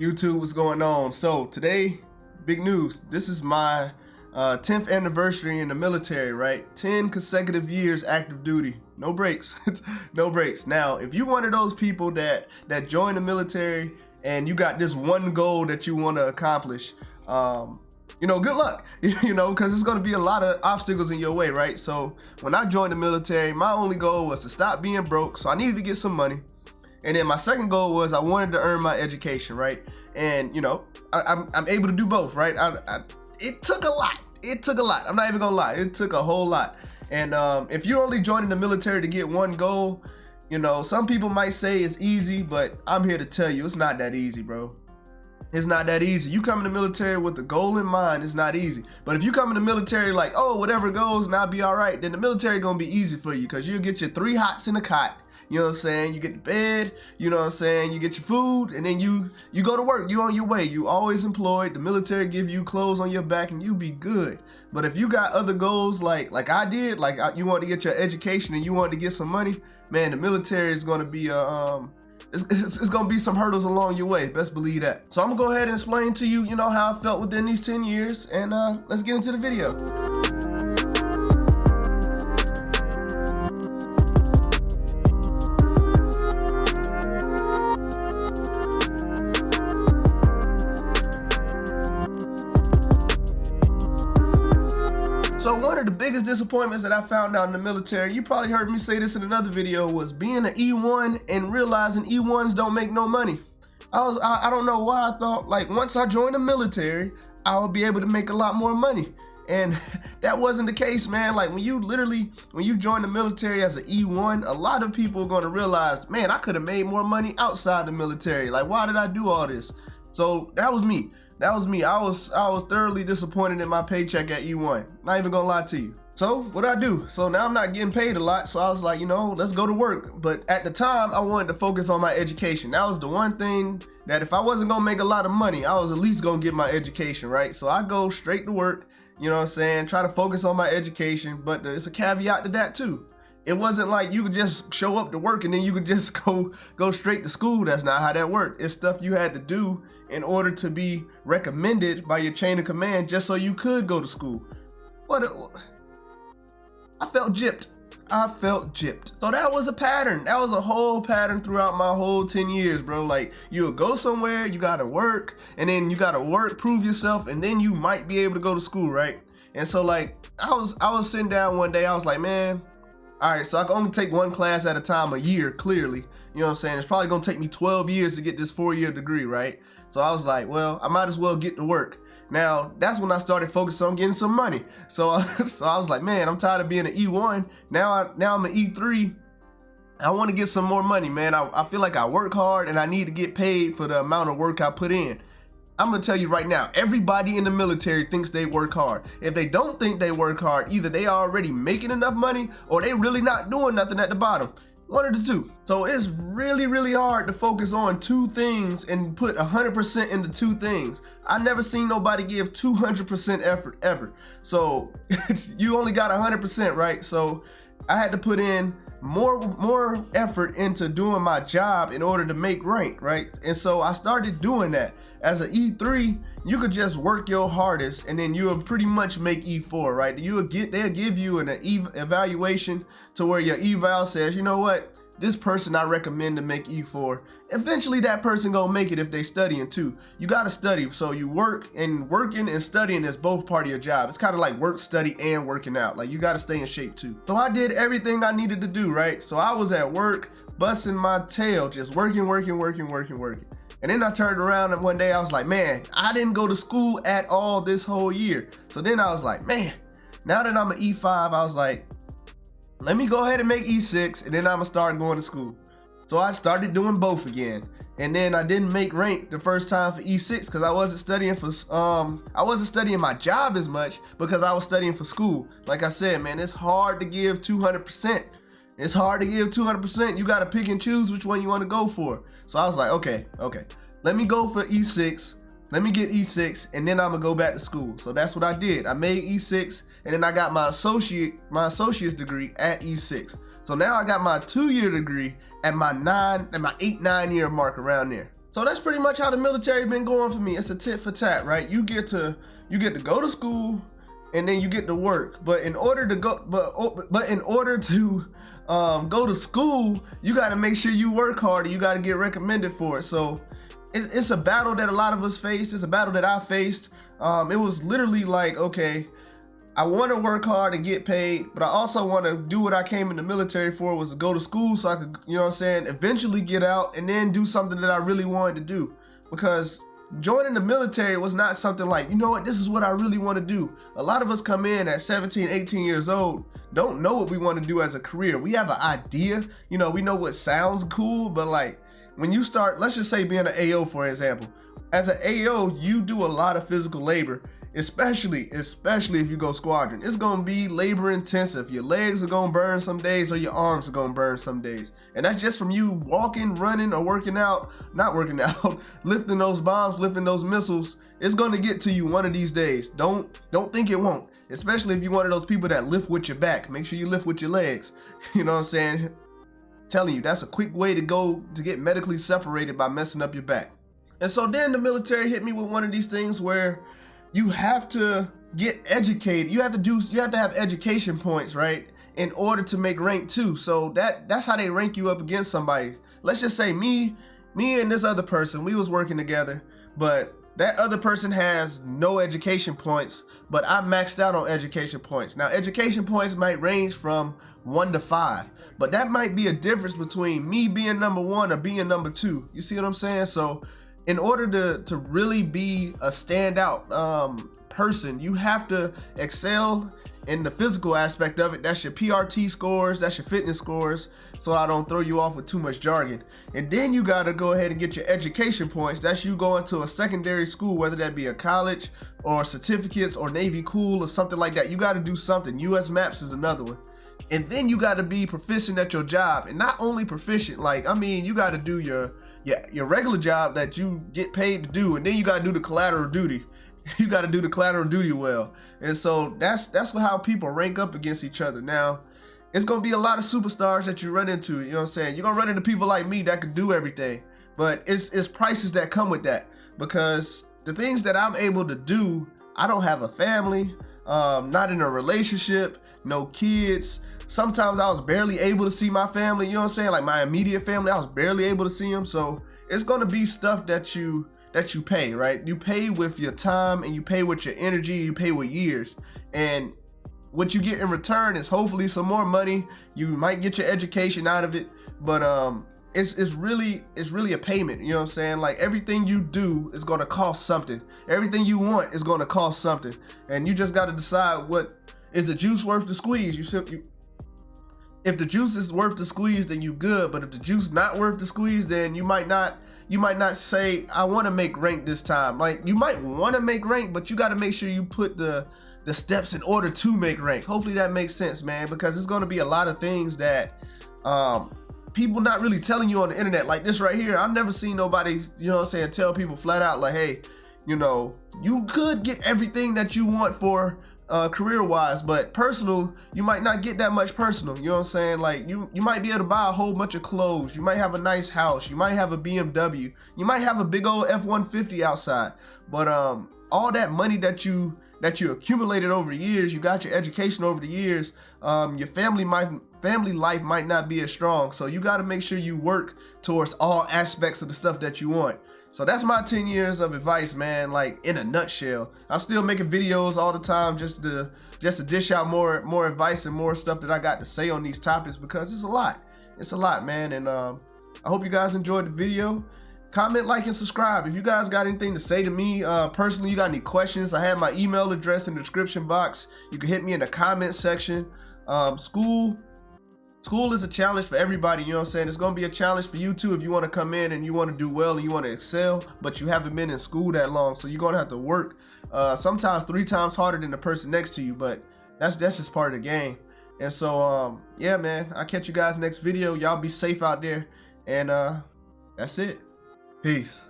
YouTube, what's going on? So today, big news. This is my 10th anniversary in the military, right? 10 consecutive years active duty, no breaks, no breaks. Now, if you one of those people that join the military and you got this one goal that you want to accomplish, you know, good luck, you know, because there's going to be a lot of obstacles in your way, right? So when I joined the military, my only goal was to stop being broke. So I needed to get some money. And then my second goal was I wanted to earn my education, right? And you know, I'm able to do both, right? It took a lot. It took a lot. I'm not even gonna lie. It took a whole lot. And if you're only joining the military to get one goal, you know, some people might say it's easy, but I'm here to tell you it's not that easy, bro. It's not that easy. You come in the military with the goal in mind, it's not easy. But if you come in the military like, oh, whatever goes and I'll be all right, then the military gonna be easy for you because you'll get your 3 hots in a cot. You know what I'm saying? You get to bed, you know what I'm saying? You get your food, and then you go to work. You on your way. You always employed. The military give you clothes on your back, and you be good. But if you got other goals like I did, like you want to get your education and you want to get some money, man, the military is going to be it's going to be some hurdles along your way. Best believe that. So I'm going to go ahead and explain to you, you know, how I felt within these 10 years, and let's get into the video. So one of the biggest disappointments that I found out in the military, you probably heard me say this in another video, was being an E1 and realizing E1s don't make no money. I don't know why I thought like once I joined the military, I would be able to make a lot more money. And that wasn't the case, man. Like when you join the military as an E1, a lot of people are gonna realize, man, I could have made more money outside the military. Like, why did I do all this? So that was me. That was me. I was thoroughly disappointed in my paycheck at E1. Not even gonna lie to you. So what I do? So now I'm not getting paid a lot. So I was like, you know, let's go to work. But at the time, I wanted to focus on my education. That was the one thing that if I wasn't gonna make a lot of money, I was at least gonna get my education, right? So I go straight to work, you know what I'm saying? Try to focus on my education, but it's a caveat to that too. It wasn't like you could just show up to work and then you could just go straight to school. That's not how that worked. It's stuff you had to do in order to be recommended by your chain of command just so you could go to school. I felt gypped. I felt gypped. So that was a pattern. That was a whole pattern throughout my whole 10 years, bro. Like you'll go somewhere, you gotta work, and then you gotta work, prove yourself, and then you might be able to go to school, right? And so like I was sitting down one day, I was like, man, all right, so I can only take one class at a time a year, clearly. You know what I'm saying? It's probably gonna take me 12 years to get this 4-year degree, right? So I was like, well, I might as well get to work. Now, that's when I started focusing on getting some money. So I was like, man, I'm tired of being an E1. Now I'm an E3. I wanna get some more money, man. I feel like I work hard and I need to get paid for the amount of work I put in. I'm gonna tell you right now, everybody in the military thinks they work hard. If they don't think they work hard, either they are already making enough money or they really not doing nothing at the bottom. One of the two. So it's really, really hard to focus on 2 things and put 100% into 2 things. I never seen nobody give 200% effort ever. So you only got 100%, right? So I had to put in more effort into doing my job in order to make rank, right? And so I started doing that. As an E3, you could just work your hardest and then you'll pretty much make E4, right? They'll give you an evaluation to where your eval says, you know what? This person I recommend to make E4. Eventually that person gonna make it if they studying too. You gotta study, so you work, and working and studying is both part of your job. It's kind of like work, study, and working out. Like you gotta stay in shape too. So I did everything I needed to do, right? So I was at work, busting my tail, just working. And then I turned around and one day I was like, man, I didn't go to school at all this whole year. So then I was like, man, now that I'm an E5, I was like, let me go ahead and make E6 and then I'm gonna start going to school. So I started doing both again. And then I didn't make rank the first time for E6 because I wasn't studying my job as much because I was studying for school. Like I said, man, it's hard to give 200%. It's hard to give 200%. You gotta pick and choose which one you wanna go for. So I was like, okay, let me go for E6. Let me get E6 and then I'm gonna go back to school. So that's what I did. I made E6 and then I got my associate's degree at E6. So now I got my 2-year degree at my 8-9 year mark around there. So that's pretty much how the military been going for me. It's a tit for tat, right? You get to go to school, and then you get to work. But in order to go, but in order to go to school, you got to make sure you work hard, and you got to get recommended for it. So it's a battle that a lot of us faced. It's a battle that I faced. It was literally like, okay, I want to work hard and get paid, but I also want to do what I came in the military for, was to go to school so I could, you know what I'm saying, eventually get out and then do something that I really wanted to do. Because joining the military was not something like, you know what, this is what I really want to do. A lot of us come in at 17, 18 years old, don't know what we want to do as a career. We have an idea, you know, we know what sounds cool, but like when you start, let's just say being an AO, for example. As an AO, you do a lot of physical labor. Especially if you go squadron. It's gonna be labor intensive. Your legs are gonna burn some days, or your arms are gonna burn some days. And that's just from you walking, running, or working out, not working out, lifting those bombs, lifting those missiles. It's gonna get to you one of these days. Don't think it won't. Especially if you're one of those people that lift with your back. Make sure you lift with your legs. You know what I'm saying? Telling you, that's a quick way to go to get medically separated by messing up your back. And so then the military hit me with one of these things where you have to get educated. You have to have education points, right, in order to make rank 2. So that's how they rank you up against somebody. Let's just say me and this other person, we was working together, but that other person has no education points, but I maxed out on education points. Now, education points might range from 1 to 5, but that might be a difference between me being number 1 or being number 2. You see what I'm saying? So in order to really be a standout person, you have to excel in the physical aspect of it. That's your PRT scores, that's your fitness scores, so I don't throw you off with too much jargon. And then you gotta go ahead and get your education points. That's you going to a secondary school, whether that be a college or certificates or Navy Cool or something like that. You gotta do something. US Maps is another one. And then you gotta be proficient at your job. And not only proficient, like, I mean, you gotta do your regular job that you get paid to do, and then you gotta do the collateral duty. You gotta do the collateral duty well. And so that's how people rank up against each other. Now, it's gonna be a lot of superstars that you run into, you know what I'm saying? You're gonna run into people like me that can do everything, but it's prices that come with that, because the things that I'm able to do, I don't have a family, not in a relationship, no kids. Sometimes I was barely able to see my family, you know what I'm saying? Like my immediate family, I was barely able to see them. So it's gonna be stuff that you pay, right? You pay with your time, and you pay with your energy, you pay with years. And what you get in return is hopefully some more money. You might get your education out of it, but it's really a payment, you know what I'm saying? Like everything you do is gonna cost something. Everything you want is gonna cost something. And you just gotta decide, what is the juice worth the squeeze? If the juice is worth the squeeze, then you good. But if the juice not worth the squeeze, then you might not say, I want to make rank this time. Like, you might want to make rank, but you got to make sure you put the steps in order to make rank. Hopefully that makes sense, man, because it's going to be a lot of things that people not really telling you on the internet. Like this right here, I've never seen nobody, you know what I'm saying, tell people flat out like, hey, you know, you could get everything that you want for career-wise, but personal, you might not get that much personal, you know what I'm saying? Like you might be able to buy a whole bunch of clothes, you might have a nice house, you might have a BMW, you might have a big old F-150 outside, but all that money that you accumulated over the years, you got your education over the years, your family life might not be as strong, so you got to make sure you work towards all aspects of the stuff that you want. So that's my 10 years of advice, man, like in a nutshell. I'm still making videos all the time just to dish out more advice and more stuff that I got to say on these topics, because it's a lot, man. And I hope you guys enjoyed the video. Comment, like, and subscribe. If you guys got anything to say to me personally, you got any questions, I have my email address in the description box. You can hit me in the comment section. School is a challenge for everybody, you know what I'm saying? It's gonna be a challenge for you too if you want to come in and you want to do well and you want to excel, but you haven't been in school that long, so you're gonna have to work sometimes 3 times harder than the person next to you, but that's just part of the game. And so yeah, man, I'll catch you guys next video. Y'all be safe out there, and that's it. Peace.